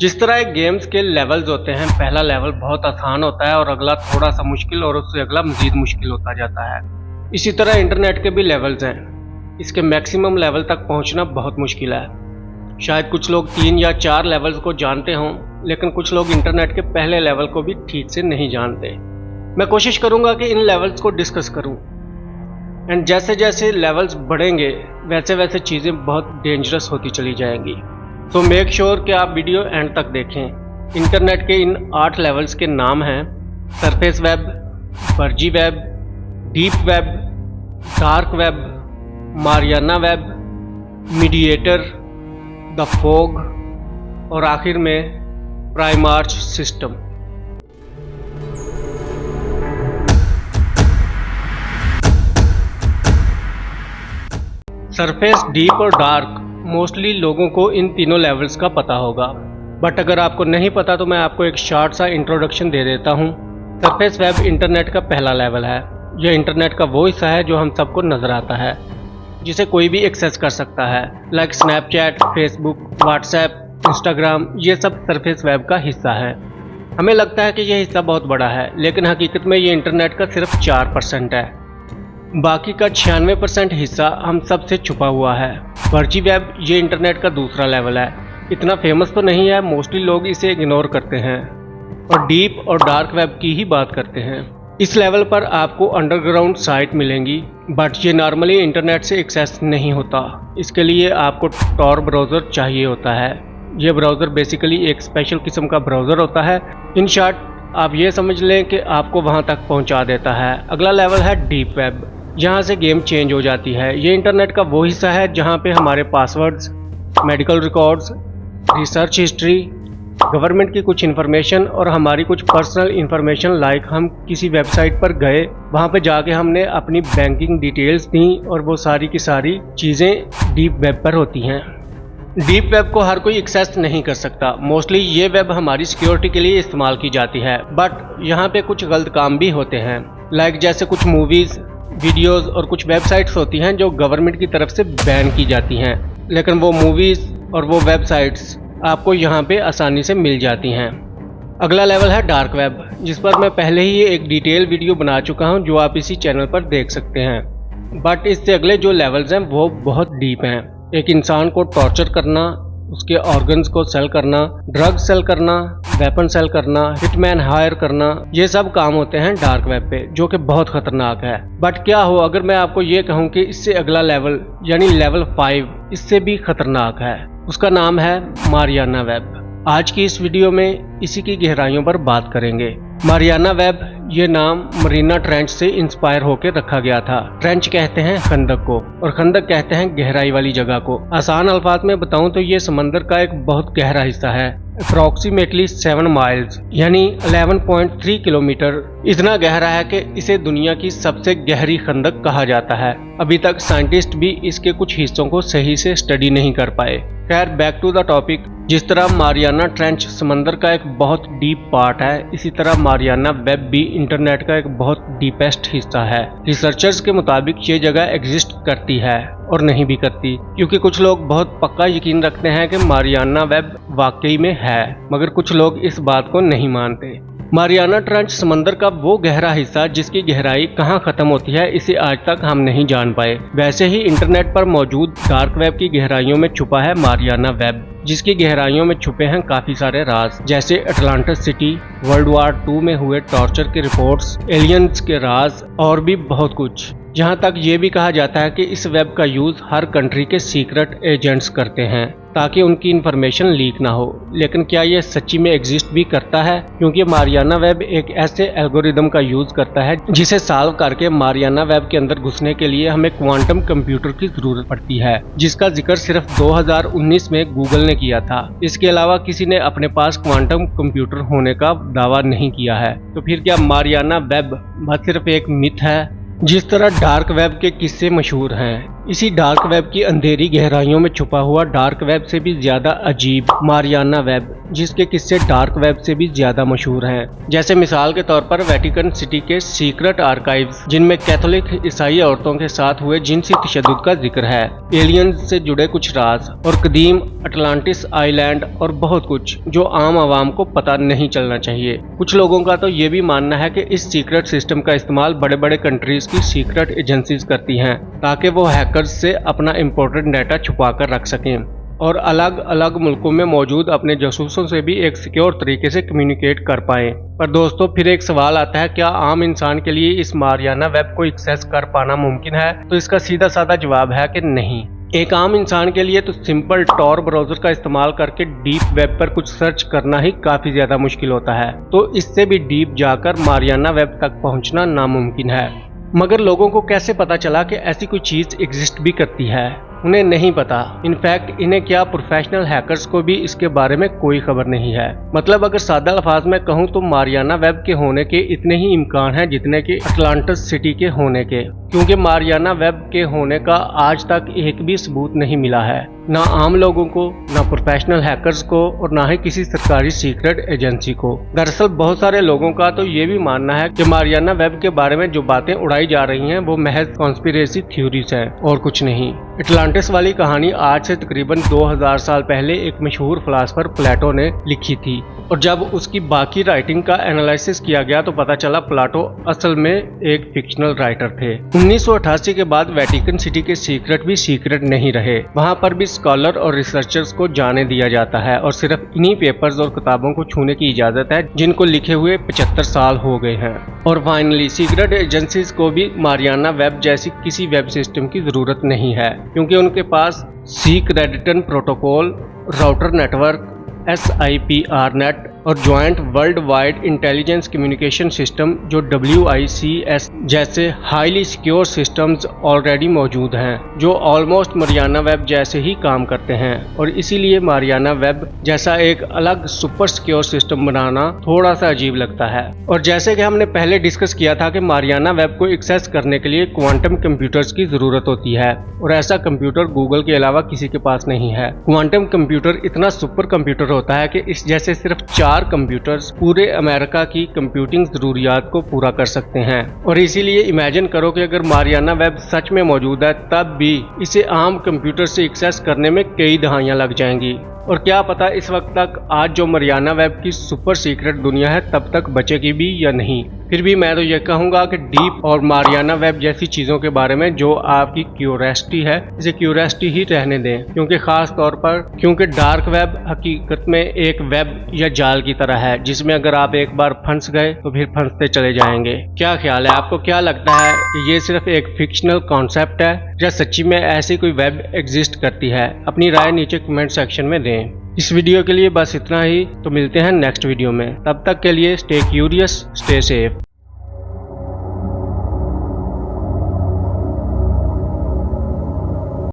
जिस तरह एक गेम्स के लेवल्स होते हैं, पहला लेवल बहुत आसान होता है और अगला थोड़ा सा मुश्किल और उससे अगला मजीद मुश्किल होता जाता है। इसी तरह इंटरनेट के भी लेवल्स हैं। इसके मैक्सिमम लेवल तक पहुंचना बहुत मुश्किल है। शायद कुछ लोग 3 या 4 लेवल्स को जानते हों, लेकिन कुछ लोग इंटरनेट के पहले लेवल को भी ठीक से नहीं जानते। मैं कोशिश करूंगा कि इन लेवल्स को डिस्कस करूं, एंड जैसे जैसे लेवल्स बढ़ेंगे वैसे वैसे चीज़ें बहुत डेंजरस होती चली जाएंगी। तो मेक श्योर कि आप वीडियो एंड तक देखें। इंटरनेट के इन 8 लेवल्स के नाम हैं: सरफेस वेब, फर्जी web, deep web, dark web, Mariana web, mediator, the fog और आखिर में प्राइमार्च सिस्टम। सरफेस, डीप और डार्क मोस्टली लोगों को इन तीनों लेवल्स का पता होगा, बट अगर आपको नहीं पता तो मैं आपको एक शॉर्ट सा इंट्रोडक्शन दे देता हूँ। सरफेस वेब इंटरनेट का पहला लेवल है। यह इंटरनेट का वो हिस्सा है जो हम सबको नजर आता है, जिसे कोई भी एक्सेस कर सकता है, like Snapchat, Facebook, WhatsApp, Instagram. ये सब सरफेस वेब का हिस्सा है। हमें लगता है कि यह हिस्सा बहुत बड़ा है, लेकिन हकीकत में ये इंटरनेट का सिर्फ 4% है। बाकी का 96% हिस्सा हम सब से छुपा हुआ है। फर्जी वेब ये इंटरनेट का दूसरा लेवल है। इतना फेमस तो नहीं है, मोस्टली लोग इसे इग्नोर करते हैं और डीप और डार्क वेब की ही बात करते हैं। इस लेवल पर आपको अंडरग्राउंड साइट मिलेंगी, बट ये नॉर्मली इंटरनेट से एक्सेस नहीं होता। इसके लिए आपको टॉर ब्राउज़र चाहिए होता है। ये ब्राउज़र बेसिकली एक स्पेशल किस्म का ब्राउज़र होता है। इन शॉर्ट आप ये समझ लें कि आपको वहाँ तक पहुँचा देता है। अगला लेवल है डीप वेब। यहाँ से गेम चेंज हो जाती है। ये इंटरनेट का वो हिस्सा है जहाँ पे हमारे passwords, medical records, research history, government की कुछ इन्फॉर्मेशन और हमारी कुछ पर्सनल इन्फॉर्मेशन, लाइक हम किसी वेबसाइट पर गए, वहाँ पे जाके हमने अपनी बैंकिंग डिटेल्स दी और वो सारी की सारी चीज़ें डीप वेब पर होती हैं। डीप वेब को हर कोई एक्सेस नहीं कर सकता। मोस्टली ये वेब हमारी सिक्योरिटी के लिए इस्तेमाल की जाती है, बट यहाँ पे कुछ गलत काम भी होते हैं, लाइक जैसे कुछ मूवीज़, वीडियोस और कुछ वेबसाइट्स होती हैं जो गवर्नमेंट की तरफ से बैन की जाती हैं, लेकिन वो मूवीज़ और वो वेबसाइट्स आपको यहाँ पे आसानी से मिल जाती हैं। अगला लेवल है डार्क वेब, जिस पर मैं पहले ही एक डिटेल वीडियो बना चुका हूँ जो आप इसी चैनल पर देख सकते हैं। बट इससे अगले जो लेवल्स हैं वो बहुत डीप हैं। एक इंसान को टॉर्चर करना, उसके ऑर्गन्स को सेल करना, ड्रग सेल करना, वेपन सेल करना, हिटमैन हायर करना, ये सब काम होते हैं डार्क वेब पे, जो कि बहुत खतरनाक है। बट क्या हो अगर मैं आपको ये कहूँ कि इससे अगला लेवल यानी लेवल 5 इससे भी खतरनाक है। उसका नाम है मारियाना वेब। आज की इस वीडियो में इसी की गहराइयों पर बात करेंगे। मारियाना वेब ये नाम मरीना ट्रेंच से इंस्पायर होकर रखा गया था। ट्रेंच कहते हैं खंदक को और खंदक कहते हैं गहराई वाली जगह को। आसान अल्फाज में बताऊं तो ये समंदर का एक बहुत गहरा हिस्सा है, अप्रोक्सीमेटली 7 माइल्स यानी 11.3 किलोमीटर। इतना गहरा है कि इसे दुनिया की सबसे गहरी खंदक कहा जाता है। अभी तक साइंटिस्ट भी इसके कुछ हिस्सों को सही से स्टडी नहीं कर पाए। खैर, बैक टू द टॉपिक। जिस तरह मारियाना ट्रेंच समंदर का एक बहुत डीप पार्ट है, इसी तरह मारियाना वेब भी इंटरनेट का एक बहुत डीपेस्ट हिस्सा है। रिसर्चर्स के मुताबिक ये जगह एग्जिस्ट करती है और नहीं भी करती, क्योंकि कुछ लोग बहुत पक्का यकीन रखते हैं कि मारियाना वेब वाकई में है, मगर कुछ लोग इस बात को नहीं मानते। मारियाना ट्रेंच समंदर का वो गहरा हिस्सा जिसकी गहराई कहाँ खत्म होती है, इसे आज तक हम नहीं जान पाए। वैसे ही इंटरनेट पर मौजूद डार्क वेब की गहराइयों में छुपा है मारियाना वेब, जिसकी गहराइयों में छुपे हैं काफी सारे राज, जैसे अटलांटिस सिटी, वर्ल्ड वॉर 2 में हुए टॉर्चर के रिपोर्ट्स, एलियंस के राज और भी बहुत कुछ। जहां तक ये भी कहा जाता है कि इस वेब का यूज हर कंट्री के सीक्रेट एजेंट्स करते हैं ताकि उनकी इंफॉर्मेशन लीक ना हो। लेकिन क्या ये सच्ची में एग्जिस्ट भी करता है? क्योंकि मारियाना वेब एक ऐसे एल्गोरिदम का यूज करता है जिसे सॉल्व करके मारियाना वेब के अंदर घुसने के लिए हमें क्वांटम कंप्यूटर की जरूरत पड़ती है, जिसका जिक्र सिर्फ 2019 में गूगल ने किया था। इसके अलावा किसी ने अपने पास क्वांटम कंप्यूटर होने का दावा नहीं किया है। तो फिर क्या मारियाना वेब बस सिर्फ एक मिथ है? जिस तरह डार्क वेब के किस्से मशहूर हैं, इसी डार्क वेब की अंधेरी गहराइयों में छुपा हुआ डार्क वेब से भी ज्यादा अजीब मारियाना वेब, जिसके किस्से डार्क वेब से भी ज्यादा मशहूर हैं। जैसे मिसाल के तौर पर वेटिकन सिटी के सीक्रेट आर्काइव्स, जिनमें कैथोलिक ईसाई औरतों के साथ हुए जिनसी तशद्दुद का जिक्र है, एलियंस से जुड़े कुछ राज और कदीम अटलांटिस आइलैंड और बहुत कुछ जो आम आवाम को पता नहीं चलना चाहिए। कुछ लोगों का तो ये भी मानना है कि इस सीक्रेट सिस्टम का इस्तेमाल बड़े बड़े कंट्रीज की सीक्रेट एजेंसीज करती हैं ताकि वो हैकर्स से अपना इंपॉर्टेंट डाटा छुपा कर रख सकें और अलग अलग मुल्कों में मौजूद अपने जासूसों से भी एक सिक्योर तरीके से कम्युनिकेट कर पाएं। पर दोस्तों, फिर एक सवाल आता है, क्या आम इंसान के लिए इस मारियाना वेब को एक्सेस कर पाना मुमकिन है? तो इसका सीधा साधा जवाब है कि नहीं। एक आम इंसान के लिए तो सिंपल टॉर ब्राउजर का इस्तेमाल करके डीप वेब पर कुछ सर्च करना ही काफी ज्यादा मुश्किल होता है, तो इससे भी डीप जाकर मारियाना वेब तक पहुंचना नामुमकिन है। मगर लोगों को कैसे पता चला कि ऐसी कोई चीज एग्जिस्ट भी करती है? उन्हें नहीं पता। इनफैक्ट इन्हें क्या, प्रोफेशनल हैकर्स को भी इसके बारे में कोई खबर नहीं है। मतलब अगर सादा अल्फाज में कहूँ तो मारियाना वेब के होने के इतने ही इम्कान हैं जितने कि अटलांटिस सिटी के होने के, क्योंकि मारियाना वेब के होने का आज तक एक भी सबूत नहीं मिला है, ना आम लोगों को, ना प्रोफेशनल हैकर्स को और ना ही किसी सरकारी सीक्रेट एजेंसी को। दरअसल बहुत सारे लोगों का तो ये भी मानना है कि मारियाना वेब के बारे में जो बातें उड़ाई जा रही हैं वो महज कॉन्स्पिरेसी थ्योरीज हैं और कुछ नहीं। अटलांटिस वाली कहानी आज से तकरीबन 2000 साल पहले एक मशहूर फिलासफर प्लेटो ने लिखी थी, और जब उसकी बाकी राइटिंग का एनालिसिस किया गया तो पता चला प्लेटो असल में एक फिक्शनल राइटर थे। 1988 के बाद वेटिकन सिटी के सीक्रेट भी सीक्रेट नहीं रहे। वहाँ पर भी स्कॉलर और रिसर्चर्स को जाने दिया जाता है और सिर्फ इन्हीं पेपर्स और किताबों को छूने की इजाजत है जिनको लिखे हुए 75 साल हो गए हैं। और फाइनली सीक्रेट एजेंसीज को भी मारियाना वेब जैसी किसी वेब सिस्टम की जरूरत नहीं है, क्योंकि उनके पास सीक्रेडिटन प्रोटोकॉल, राउटर नेटवर्क, SIPRnet और joint world wide intelligence communication system जो WICS जैसे हाईली सिक्योर सिस्टम्स ऑलरेडी मौजूद हैं, जो ऑलमोस्ट मारियाना वेब जैसे ही काम करते हैं। और इसीलिए मारियाना वेब जैसा एक अलग सुपर सिक्योर सिस्टम बनाना थोड़ा सा अजीब लगता है। और जैसे कि हमने पहले डिस्कस किया था कि मारियाना वेब को एक्सेस करने के लिए क्वांटम कंप्यूटर्स की जरूरत होती है, और ऐसा कंप्यूटर गूगल के अलावा किसी के पास नहीं है। क्वांटम कंप्यूटर इतना सुपर कंप्यूटर होता है कि इस जैसे सिर्फ 4 कंप्यूटर्स पूरे अमेरिका की कंप्यूटिंग जरूरियात को पूरा कर सकते हैं। और इसीलिए इमेजिन करो कि अगर मारियाना वेब सच में मौजूद है, तब भी इसे आम कंप्यूटर से एक्सेस करने में कई दहाइयां लग जाएंगी। और क्या पता इस वक्त तक आज जो मारियाना वेब की सुपर सीक्रेट दुनिया है तब तक बचेगी भी या नहीं। फिर भी मैं तो ये कहूंगा कि डीप और मारियाना वेब जैसी चीजों के बारे में जो आपकी क्यूरियोसिटी है, इसे क्यूरियोसिटी ही रहने दें, क्योंकि खास तौर पर क्योंकि डार्क वेब हकीकत में एक वेब या जाल की तरह है जिसमें अगर आप एक बार फंस गए तो फिर फंसते चले जाएंगे। क्या ख्याल है, आपको क्या लगता है कि ये सिर्फ एक फिक्शनल कॉन्सेप्ट है या सच्ची में ऐसी कोई वेब एग्जिस्ट करती है? अपनी राय नीचे कमेंट सेक्शन में दें। इस वीडियो के लिए बस इतना ही, तो मिलते हैं नेक्स्ट वीडियो में। तब तक के लिए स्टे क्यूरियस, स्टे सेफ।